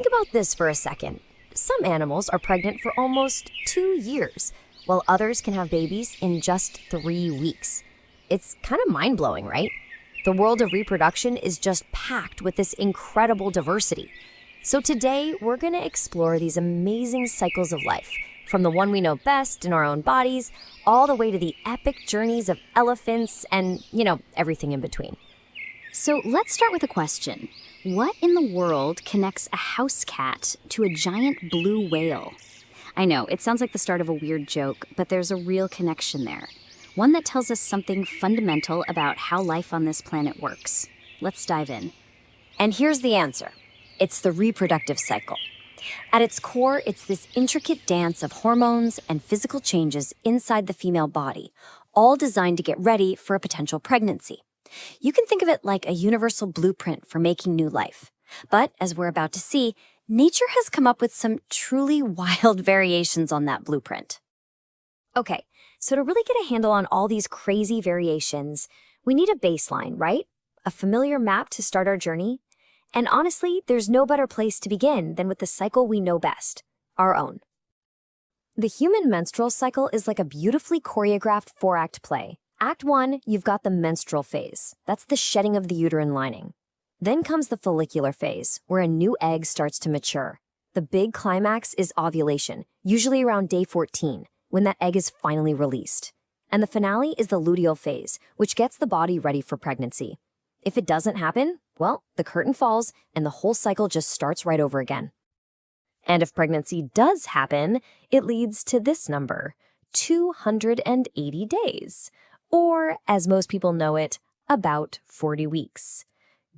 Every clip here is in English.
Think about this for a second. Some animals are pregnant for almost 2 years, while others can have babies in just 3 weeks. It's kind of mind-blowing, right? The world of reproduction is just packed with this incredible diversity. So today, we're going to explore these amazing cycles of life, from the one we know best in our own bodies, all the way to the epic journeys of elephants and, everything in between. So let's start with a question. What in the world connects a house cat to a giant blue whale? I know, it sounds like the start of a weird joke, but there's a real connection there. One that tells us something fundamental about how life on this planet works. Let's dive in. And here's the answer. It's the reproductive cycle. At its core, it's this intricate dance of hormones and physical changes inside the female body, all designed to get ready for a potential pregnancy. You can think of it like a universal blueprint for making new life. But as we're about to see, nature has come up with some truly wild variations on that blueprint. Okay, so to really get a handle on all these crazy variations, we need a baseline, right? A familiar map to start our journey. And honestly, there's no better place to begin than with the cycle we know best, our own. The human menstrual cycle is like a beautifully choreographed 4-act play. Act 1, you've got the menstrual phase. That's the shedding of the uterine lining. Then comes the follicular phase, where a new egg starts to mature. The big climax is ovulation, usually around day 14, when that egg is finally released. And the finale is the luteal phase, which gets the body ready for pregnancy. If it doesn't happen, well, the curtain falls and the whole cycle just starts right over again. And if pregnancy does happen, it leads to this number, 280 days. Or, as most people know it, about 40 weeks.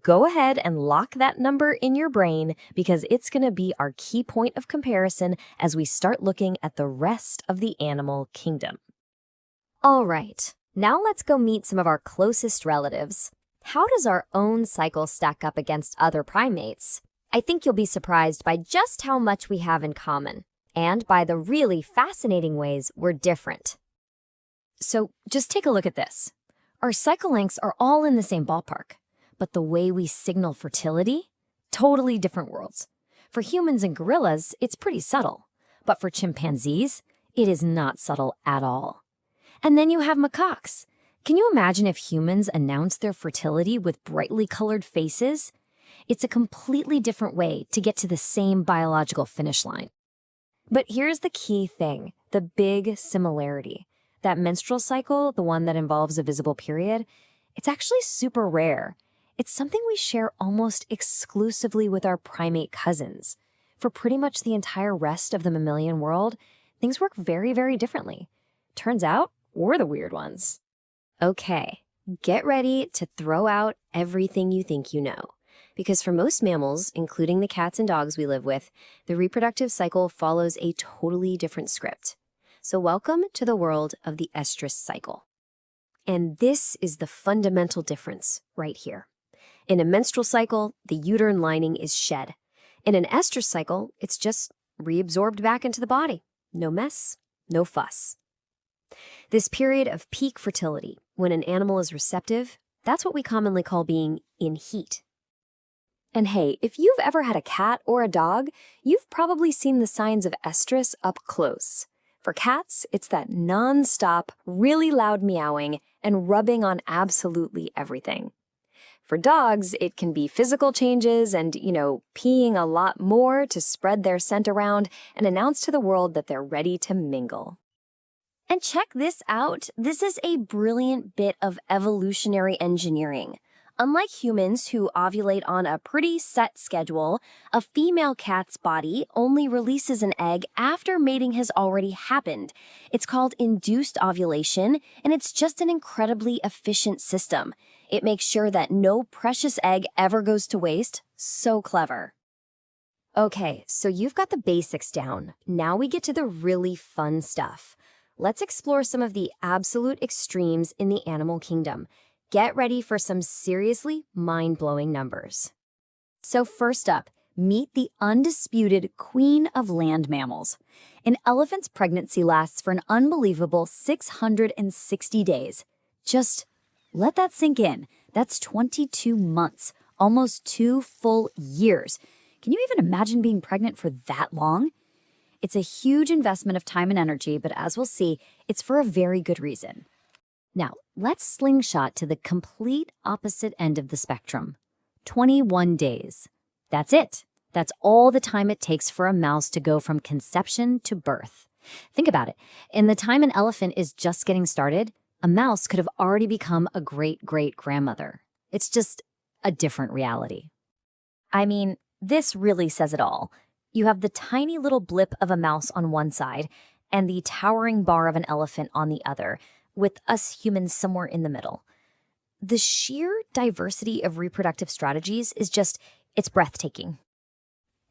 Go ahead and lock that number in your brain because it's going to be our key point of comparison as we start looking at the rest of the animal kingdom. All right, now let's go meet some of our closest relatives. How does our own cycle stack up against other primates? I think you'll be surprised by just how much we have in common, and by the really fascinating ways we're different. So just take a look at this. Our cycle lengths are all in the same ballpark, but the way we signal fertility, totally different worlds. For humans and gorillas, it's pretty subtle, but for chimpanzees, it is not subtle at all. And then you have macaques. Can you imagine if humans announced their fertility with brightly colored faces? It's a completely different way to get to the same biological finish line. But here's the key thing, the big similarity. That menstrual cycle, the one that involves a visible period, it's actually super rare. It's something we share almost exclusively with our primate cousins. For pretty much the entire rest of the mammalian world, things work very, very differently. Turns out, we're the weird ones. Okay, get ready to throw out everything you think you know. Because for most mammals, including the cats and dogs we live with, the reproductive cycle follows a totally different script. So welcome to the world of the estrus cycle. And this is the fundamental difference right here. In a menstrual cycle, the uterine lining is shed. In an estrus cycle, it's just reabsorbed back into the body. No mess, no fuss. This period of peak fertility, when an animal is receptive, that's what we commonly call being in heat. And hey, if you've ever had a cat or a dog, you've probably seen the signs of estrus up close. For cats, it's that non-stop, really loud meowing and rubbing on absolutely everything. For dogs, it can be physical changes and, peeing a lot more to spread their scent around and announce to the world that they're ready to mingle. And check this out. This is a brilliant bit of evolutionary engineering. Unlike humans who ovulate on a pretty set schedule, a female cat's body only releases an egg after mating has already happened. It's called induced ovulation, and it's just an incredibly efficient system. It makes sure that no precious egg ever goes to waste. So clever. Okay, so you've got the basics down. Now we get to the really fun stuff. Let's explore some of the absolute extremes in the animal kingdom. Get ready for some seriously mind-blowing numbers. So first up, meet the undisputed queen of land mammals. An elephant's pregnancy lasts for an unbelievable 660 days. Just let that sink in. That's 22 months, almost 2 full years. Can you even imagine being pregnant for that long? It's a huge investment of time and energy, but as we'll see, it's for a very good reason. Now, let's slingshot to the complete opposite end of the spectrum. 21 days. That's it. That's all the time it takes for a mouse to go from conception to birth. Think about it. In the time an elephant is just getting started, a mouse could have already become a great-great-grandmother. It's just a different reality. I mean, this really says it all. You have the tiny little blip of a mouse on one side and the towering bar of an elephant on the other, with us humans somewhere in the middle. The sheer diversity of reproductive strategies is it's breathtaking.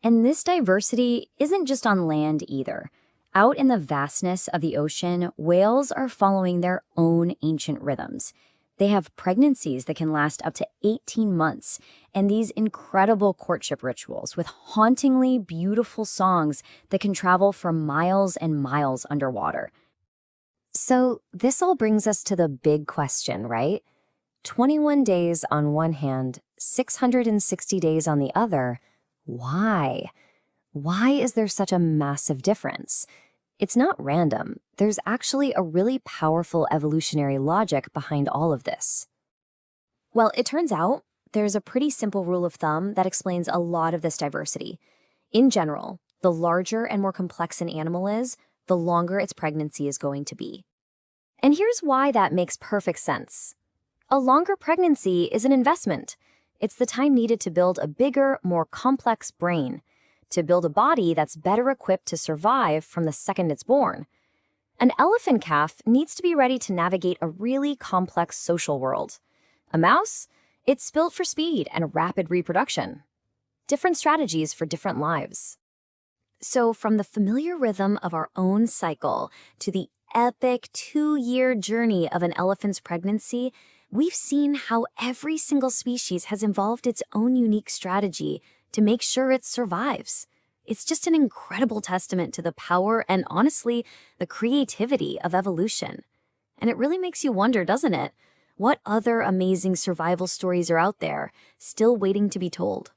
And this diversity isn't just on land either. Out in the vastness of the ocean, whales are following their own ancient rhythms. They have pregnancies that can last up to 18 months, and these incredible courtship rituals with hauntingly beautiful songs that can travel for miles and miles underwater. So this all brings us to the big question, right? 21 days on one hand, 660 days on the other. Why? Why is there such a massive difference? It's not random. There's actually a really powerful evolutionary logic behind all of this. Well, it turns out there's a pretty simple rule of thumb that explains a lot of this diversity. In general, the larger and more complex an animal is, the longer its pregnancy is going to be. And here's why that makes perfect sense. A longer pregnancy is an investment. It's the time needed to build a bigger, more complex brain, to build a body that's better equipped to survive from the second it's born. An elephant calf needs to be ready to navigate a really complex social world. A mouse? It's built for speed and rapid reproduction. Different strategies for different lives. So from the familiar rhythm of our own cycle to the epic 2-year journey of an elephant's pregnancy, we've seen how every single species has evolved its own unique strategy to make sure it survives. It's just an incredible testament to the power and, honestly, the creativity of evolution. And it really makes you wonder, doesn't it? What other amazing survival stories are out there, still waiting to be told?